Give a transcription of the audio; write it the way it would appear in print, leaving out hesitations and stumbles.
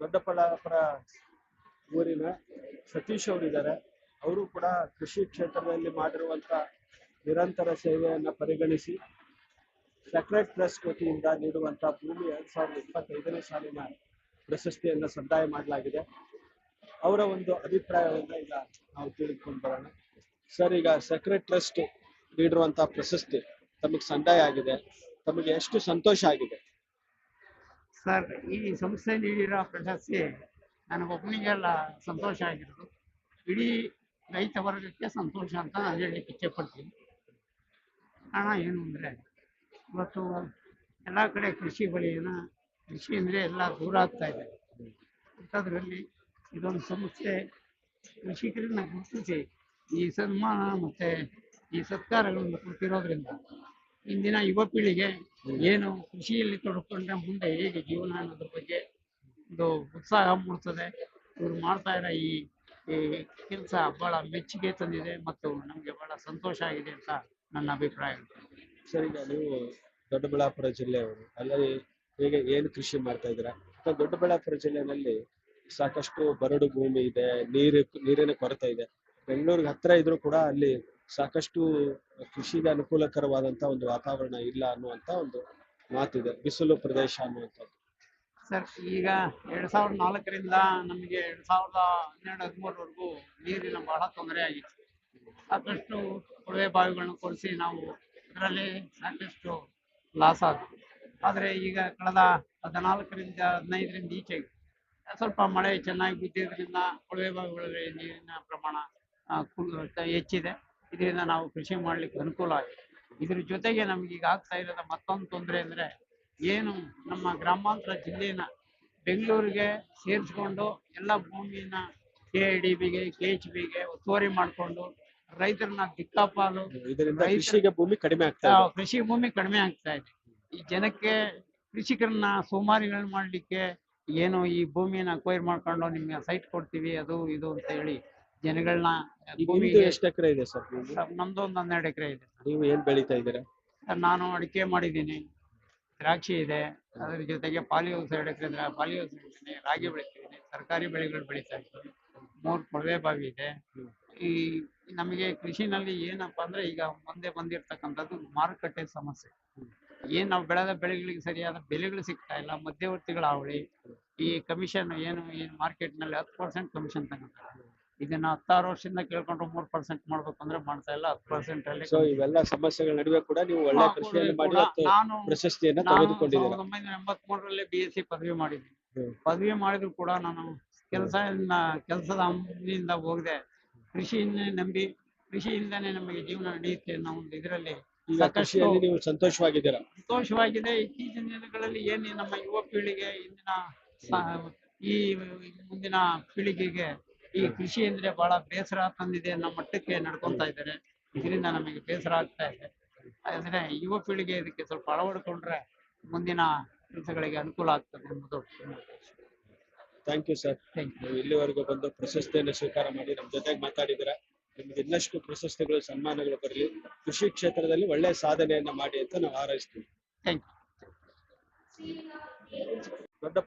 ದೊಡ್ಡಬಳ್ಳಾಪುರ ಊರಿನ ಸತೀಶ್ ಅವರಿದ್ದಾರೆ. ಅವರು ಕೂಡ ಕೃಷಿ ಕ್ಷೇತ್ರದಲ್ಲಿ ಮಾಡಿರುವಂತ ನಿರಂತರ ಸೇವೆಯನ್ನ ಪರಿಗಣಿಸಿ ಸೆಕ್ರೆಟ್ ಟ್ರಸ್ಟ್ ವತಿಯಿಂದ ನೀಡುವಂತಹ ಭೂಮಿ 2025ನೇ ಸಾಲಿನ ಪ್ರಶಸ್ತಿಯನ್ನ ಸಂದಾಯ ಮಾಡಲಾಗಿದೆ. ಅವರ ಒಂದು ಅಭಿಪ್ರಾಯವನ್ನ ಈಗ ನಾವು ತಿಳಿದುಕೊಂಡು ಬರೋಣ. ಸರ್, ಈಗ ಸೆಕ್ರೆಟ್ ಟ್ರಸ್ಟ್ ನೀಡಿರುವಂತಹ ಪ್ರಶಸ್ತಿ ತಮಗೆ ಸಂದಾಯ ಆಗಿದೆ, ತಮಗೆ ಎಷ್ಟು ಸಂತೋಷ ಆಗಿದೆ? ಸರ್, ಈ ಸಂಸ್ಥೆ ನೀಡಿರೋ ಪ್ರಶಸ್ತಿ ನನಗೊಬ್ಬನಿಗೆಲ್ಲ ಸಂತೋಷ ಆಗಿರೋದು, ಇಡೀ ರೈತ ವರ್ಗಕ್ಕೆ ಸಂತೋಷ ಅಂತ ನಾನು ಹೇಳಲಿಕ್ಕೆ ಇಚ್ಛೆ ಪಡ್ತೀನಿ. ಕಾರಣ ಏನು ಅಂದರೆ, ಇವತ್ತು ಎಲ್ಲ ಕಡೆ ಕೃಷಿ ಅಂದರೆ ಎಲ್ಲ ದೂರ ಆಗ್ತಾ ಇದೆ. ಅಂಥದ್ರಲ್ಲಿ ಇದೊಂದು ಸಂಸ್ಥೆ ಕೃಷಿಕರನ್ನ ಗುರುತಿಸಿ ಈ ಸನ್ಮಾನ ಮತ್ತು ಈ ಸತ್ಕಾರಗಳನ್ನು ಕೊಡ್ತಿರೋದ್ರಿಂದ ಇಂದಿನ ಯುವ ಪೀಳಿಗೆ ಏನು ಕೃಷಿಯಲ್ಲಿ ತೊಡ್ಕೊಂಡ್ರೆ ಮುಂದೆ ಹೇಗೆ ಜೀವನ ಅನ್ನೋದ್ರ ಬಗ್ಗೆ ಒಂದು ಉತ್ಸಾಹ ಮೂಡ್ತದೆ. ಇವ್ರು ಮಾಡ್ತಾ ಇರೋ ಈ ಕೆಲಸ ಬಹಳ ಮೆಚ್ಚುಗೆ ತಂದಿದೆ ಮತ್ತು ನಮಗೆ ಬಹಳ ಸಂತೋಷ ಆಗಿದೆ ಅಂತ ನನ್ನ ಅಭಿಪ್ರಾಯ. ಸರ್, ಈಗ ನೀವು ದೊಡ್ಡಬಳ್ಳಾಪುರ ಜಿಲ್ಲೆಯವರು, ಅಲ್ಲಿ ಹೇಗೆ ಏನು ಕೃಷಿ ಮಾಡ್ತಾ ಇದ್ದೀರಾ? ದೊಡ್ಡಬಳ್ಳಾಪುರ ಜಿಲ್ಲೆಯಲ್ಲಿ ಸಾಕಷ್ಟು ಬರಡು ಭೂಮಿ ಇದೆ, ನೀರಿನ ಕೊರತೆ ಇದೆ. ಬೆಂಗಳೂರಿಗೆ ಹತ್ರ ಇದ್ರೂ ಕೂಡ ಅಲ್ಲಿ ಸಾಕಷ್ಟು ಕೃಷಿಗೆ ಅನುಕೂಲಕರವಾದಂತ ಒಂದು ವಾತಾವರಣ ಇಲ್ಲ ಅನ್ನುವಂತ ಒಂದು ಮಾತಿದೆ, ಬಿಸಿಲು ಪ್ರದೇಶ ಅನ್ನುವಂಥದ್ದು. ಸರ್, ಈಗ 2004ರಿಂದ ನಮಗೆ 2012-13ವರೆಗೂ ನೀರಿನ ಬಹಳ ತೊಂದರೆ ಆಗಿತ್ತು. ಸಾಕಷ್ಟು ಕೊಳವೆ ಬಾವಿಗಳನ್ನ ಕೊರೆಸಿ ನಾವು ಅದರಲ್ಲಿ ಸಾಕಷ್ಟು ಲಾಸ್ ಆಯಿತು. ಆದರೆ ಈಗ ಕಳೆದ 14-15ರಿಂದ ಈಚೆಗೆ ಸ್ವಲ್ಪ ಮಳೆ ಚೆನ್ನಾಗಿ ಬಿದ್ದಿದ್ದರಿಂದ ಕೊಳವೆ ಬಾವಿಗಳಲ್ಲಿ ನೀರಿನ ಪ್ರಮಾಣ ಹೆಚ್ಚಿದೆ. ಇದರಿಂದ ನಾವು ಕೃಷಿ ಮಾಡಲಿಕ್ಕೆ ಅನುಕೂಲ ಆಗಿದೆ. ಇದ್ರ ಜೊತೆಗೆ ನಮಗೀಗ ಆಗ್ತಾ ಇರೋದ ಮತ್ತೊಂದು ತೊಂದರೆ ಅಂದರೆ, ಏನು ನಮ್ಮ ಗ್ರಾಮಾಂತರ ಜಿಲ್ಲೆನ ಬೆಂಗಳೂರಿಗೆ ಸೇರಿಸ್ಕೊಂಡು ಎಲ್ಲ ಭೂಮಿನ KIDBಗೆ KHBಗೆ ಒತ್ತುವರಿ ಮಾಡಿಕೊಂಡು ರೈತರನ್ನ ದಿಕ್ಕಾಪಾಲು, ಕೃಷಿ ಭೂಮಿ ಕಡಿಮೆ ಆಗ್ತಾ ಇದೆ. ಈ ಜನಕ್ಕೆ ಕೃಷಿಕರನ್ನ ಸೋಮಾರಿಗಳನ್ನ ಮಾಡಲಿಕ್ಕೆ ಏನು ಈ ಭೂಮಿನ ಅಕ್ವೈರ್ ಮಾಡ್ಕೊಂಡು ನಿಮ್ಗೆ ಸೈಟ್ ಕೊಡ್ತೀವಿ ಅದು ಇದು ಅಂತ ಹೇಳಿ ಜನಗಳನ್ನ. ಎಷ್ಟು ಎಕರೆ ಇದೆ ಸರ್? ನಮ್ದು ಒಂದು 12 ಎಕರೆ ಇದೆ. ನೀವು ಏನ್ ಬೆಳೀತಾ ಇದ್ದೀರಾ? ನಾನು ಅಡಿಕೆ ಮಾಡಿದ್ದೀನಿ, ದ್ರಾಕ್ಷಿ ಇದೆ, ಅದ್ರ ಜೊತೆಗೆ ಪಾಲಿ ಹೌಸ್ 2 ಎಕರೆ ಪಾಲಿ ಹೌಸ್ ಬೆಳಿತೀನಿ, ರಾಗಿ ಬೆಳಿತಿದ್ದೀನಿ, ತರಕಾರಿ ಬೆಳೆಗಳು ಬೆಳೀತಾ ಇದ್ದೀನಿ, 3 ಕೊಳವೆ ಬಾವಿ ಇದೆ. ಈ ನಮಗೆ ಕೃಷಿನಲ್ಲಿ ಏನಪ್ಪಾ ಅಂದ್ರೆ, ಈಗ ಮುಂದೆ ಬಂದಿರ್ತಕ್ಕಂಥದ್ದು ಮಾರುಕಟ್ಟೆ ಸಮಸ್ಯೆ. ಏನ್ ನಾವು ಬೆಳೆದ ಬೆಳೆಗಳಿಗೆ ಸರಿಯಾದ ಬೆಲೆಗಳು ಸಿಗ್ತಾ ಇಲ್ಲ, ಮಧ್ಯವರ್ತಿಗಳ ಹಾವಳಿ, ಈ ಕಮಿಷನ್ ಏನು ಮಾರ್ಕೆಟ್ ನಲ್ಲಿ 10% ಕಮಿಷನ್ ತಗೊಂತಾರೆ. ಇದನ್ನ 16 ವರ್ಷದಿಂದ ಕೇಳ್ಕೊಂಡ್ರು 3% ಮಾಡ್ಬೇಕು ಅಂದ್ರೆ ಮಾಡ್ತಾ ಇಲ್ಲ, 10% ಅಲ್ಲಿ. ಇವೆಲ್ಲ ಸಮಸ್ಯೆಗಳ ನಡುವೆ ಕೂಡ ನೀವು ಒಳ್ಳೆ ಕೃಷಿಯನ್ನು ಮಾಡಿ ಪ್ರಶಸ್ತಿಯನ್ನ ತೆಗೆದುಕೊಂಡಿದ್ದೀರಾ. 1983ರಲ್ಲಿ BSc ಪದವಿ ಮಾಡಿದ್ದೀನಿ. ಪದವಿ ಮಾಡಿದ್ರು ಕೂಡ ನಾನು ಕೆಲಸದ ಅಂಬಿನಿಂದ ಹೋಗದೆ ಕೃಷಿಯನ್ನೇ ನಂಬಿ, ಕೃಷಿಯಿಂದಾನೇ ನಮಗೆ ಜೀವನ ನಡೆಯುತ್ತೆ ಅನ್ನೋ ಒಂದು ಇದರಲ್ಲಿ ಕೃಷಿಯಲ್ಲಿ ನೀವು ಸಂತೋಷವಾಗಿದೆ. ಇತ್ತೀಚಿನ ದಿನಗಳಲ್ಲಿ ಏನು ನಮ್ಮ ಯುವ ಪೀಳಿಗೆ, ಈ ಮುಂದಿನ ಪೀಳಿಗೆಗೆ ಈ ಕೃಷಿ ಅಂದ್ರೆ ಬಹಳ ಬೇಸರ ತಂದಿದೆ ಅನ್ನೋ ಮಟ್ಟಕ್ಕೆ ನಡ್ಕೊಂತಾ ಇದ್ದಾರೆ. ಇದರಿಂದ ನಮಗೆ ಬೇಸರ ಆಗ್ತಾ ಇದೆ. ಅಂದ್ರೆ ಯುವ ಪೀಳಿಗೆ ಇದಕ್ಕೆ ಸ್ವಲ್ಪ ಅಳವಡಿಕೊಂಡ್ರೆ ಮುಂದಿನ ಕೆಲಸಗಳಿಗೆ ಅನುಕೂಲ ಆಗ್ತದೆ ಎಂಬುದು. Thank you sir. ನೀವು ಇಲ್ಲಿವರೆಗೂ ಬಂದು ಪ್ರಶಸ್ತಿಯನ್ನು ಸ್ವೀಕಾರ ಮಾಡಿ ನಮ್ಮ ಜೊತೆಗೆ ಮಾತಾಡಿದ್ದೀರಾ. ನಿಮ್ಗೆ ಇನ್ನಷ್ಟು ಪ್ರಶಸ್ತಿಗಳು, ಸನ್ಮಾನಗಳು ಬರಲಿ, ಕೃಷಿ ಕ್ಷೇತ್ರದಲ್ಲಿ ಒಳ್ಳೆ ಸಾಧನೆಯನ್ನ ಮಾಡಿ ಅಂತ ನಾವು ಹಾರೈಸ್ತೀವಿ. Thank you. ದೊಡ್ಡ